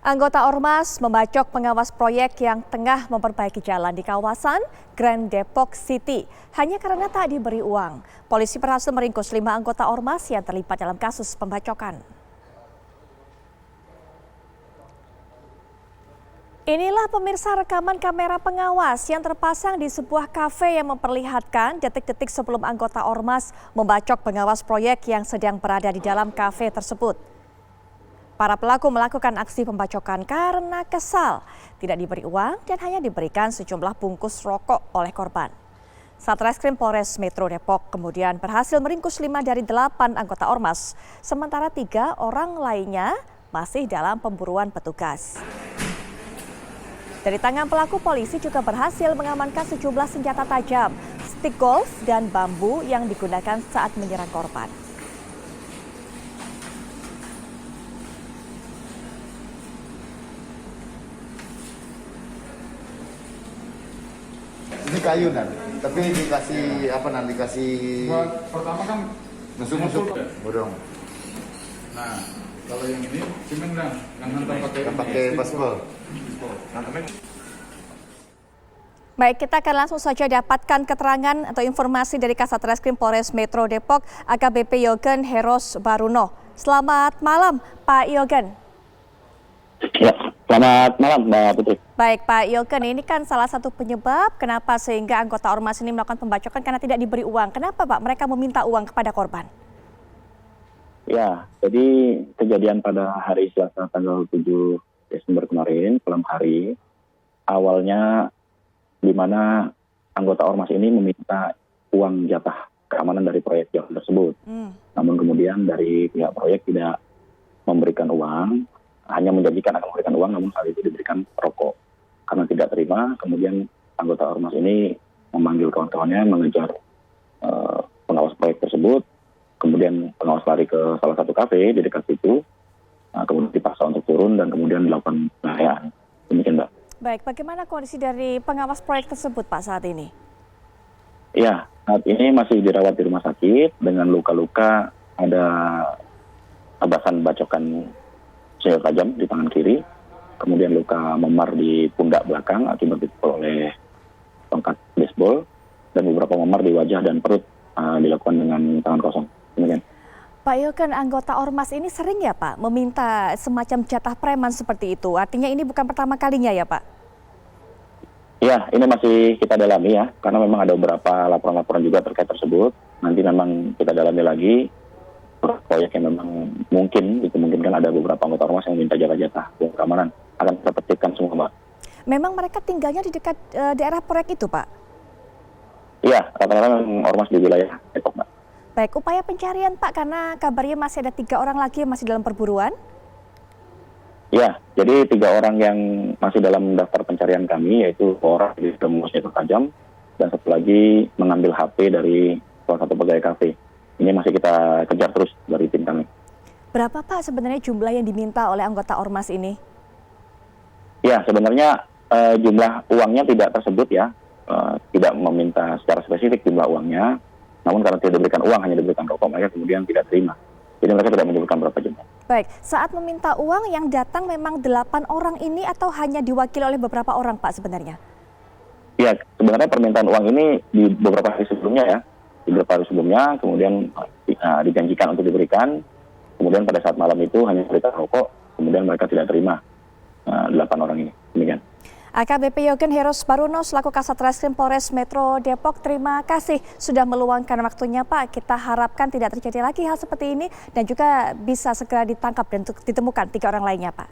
Anggota Ormas membacok pengawas proyek yang tengah memperbaiki jalan di kawasan Grand Depok City hanya karena tak diberi uang. Polisi berhasil meringkus 5 anggota Ormas yang terlibat dalam kasus pembacokan. Inilah pemirsa rekaman kamera pengawas yang terpasang di sebuah kafe yang memperlihatkan detik-detik sebelum anggota Ormas membacok pengawas proyek yang sedang berada di dalam kafe tersebut. Para pelaku melakukan aksi pembacokan karena kesal, tidak diberi uang dan hanya diberikan sejumlah bungkus rokok oleh korban. Satreskrim Polres Metro Depok kemudian berhasil meringkus 5 dari 8 anggota Ormas, sementara 3 orang lainnya masih dalam pemburuan petugas. Dari tangan pelaku, polisi juga berhasil mengamankan sejumlah senjata tajam, stik golf dan bambu yang digunakan saat menyerang korban. Ini kayu nanti, tapi dikasih apa nanti dikasih. Pertama kan nusuk bodong. Nah, kalau yang ini semen dan pakai baspol. Baik, kita akan langsung saja dapatkan keterangan atau informasi dari Kasatreskrim Polres Metro Depok, AKBP Yogen Heros Baruno. Selamat malam, Pak Yogen. Ya, selamat malam, Mbak Putri. Baik, Pak Yogen, ini kan salah satu penyebab kenapa sehingga anggota Ormas ini melakukan pembacokan karena tidak diberi uang. Kenapa, Pak, mereka meminta uang kepada korban? Ya, jadi kejadian pada hari Selasa tanggal 7 Desember kemarin, malam hari, awalnya di mana anggota Ormas ini meminta uang jatah keamanan dari proyek jalan tersebut. Namun kemudian dari pihak proyek tidak memberikan uang, hanya menjanjikan akan memberikan uang, namun saat itu diberikan rokok. Karena tidak terima, kemudian anggota Ormas ini memanggil kawan-kawannya mengejar pengawas proyek tersebut. Kemudian pengawas lari ke salah satu kafe di dekat situ, kemudian dipaksa untuk turun dan kemudian dilakukan penganiayaan. Demikian, Mbak. Baik, bagaimana kondisi dari pengawas proyek tersebut, Pak, saat ini? Ya, saat ini masih dirawat di rumah sakit dengan luka-luka, ada abasan bacokan senjata tajam di tangan kiri, kemudian luka memar di pundak belakang akibat dipukul oleh tongkat baseball, dan beberapa memar di wajah dan perut dilakukan dengan tangan kosong. Demikian. Pak Yogen, anggota Ormas ini sering ya, Pak, meminta semacam jatah preman seperti itu. Artinya ini bukan pertama kalinya ya, Pak? Ya, ini masih kita dalami ya, karena memang ada beberapa laporan-laporan juga terkait tersebut. Nanti memang kita dalami lagi proyek yang memang mungkin dimungkinkan ada beberapa anggota Ormas yang minta jatah-jatah keamanan. Akan kita tertibkan semua, Mbak. Memang mereka tinggalnya di dekat daerah proyek itu, Pak? Iya, rata-rata memang Ormas di wilayah Depok, Mbak. Baik, upaya pencarian, Pak, karena kabarnya masih ada 3 orang lagi yang masih dalam perburuan? Ya, jadi 3 orang yang masih dalam daftar pencarian kami, yaitu orang di senjata tajam, dan satu lagi mengambil HP dari salah satu pegawai kafe. Ini masih kita kejar terus dari tim kami. Berapa, Pak, sebenarnya jumlah yang diminta oleh anggota Ormas ini? Ya, sebenarnya jumlah uangnya tidak tersebut ya, tidak meminta secara spesifik jumlah uangnya, namun karena tidak diberikan uang, hanya diberikan rokok, mereka kemudian tidak terima. Jadi mereka tidak menyebutkan berapa jumlah. Baik, saat meminta uang yang datang memang 8 orang ini atau hanya diwakili oleh beberapa orang, Pak, sebenarnya? Ya, sebenarnya permintaan uang ini di beberapa hari sebelumnya ya. Di beberapa hari sebelumnya, kemudian dijanjikan untuk diberikan. Kemudian pada saat malam itu hanya diberikan rokok, kemudian mereka tidak terima 8 orang ini. Demikian. AKBP Yogen Heros Baruno selaku Kasatreskrim Polres Metro Depok, terima kasih sudah meluangkan waktunya, Pak. Kita harapkan tidak terjadi lagi hal seperti ini dan juga bisa segera ditangkap dan ditemukan 3 orang lainnya, Pak.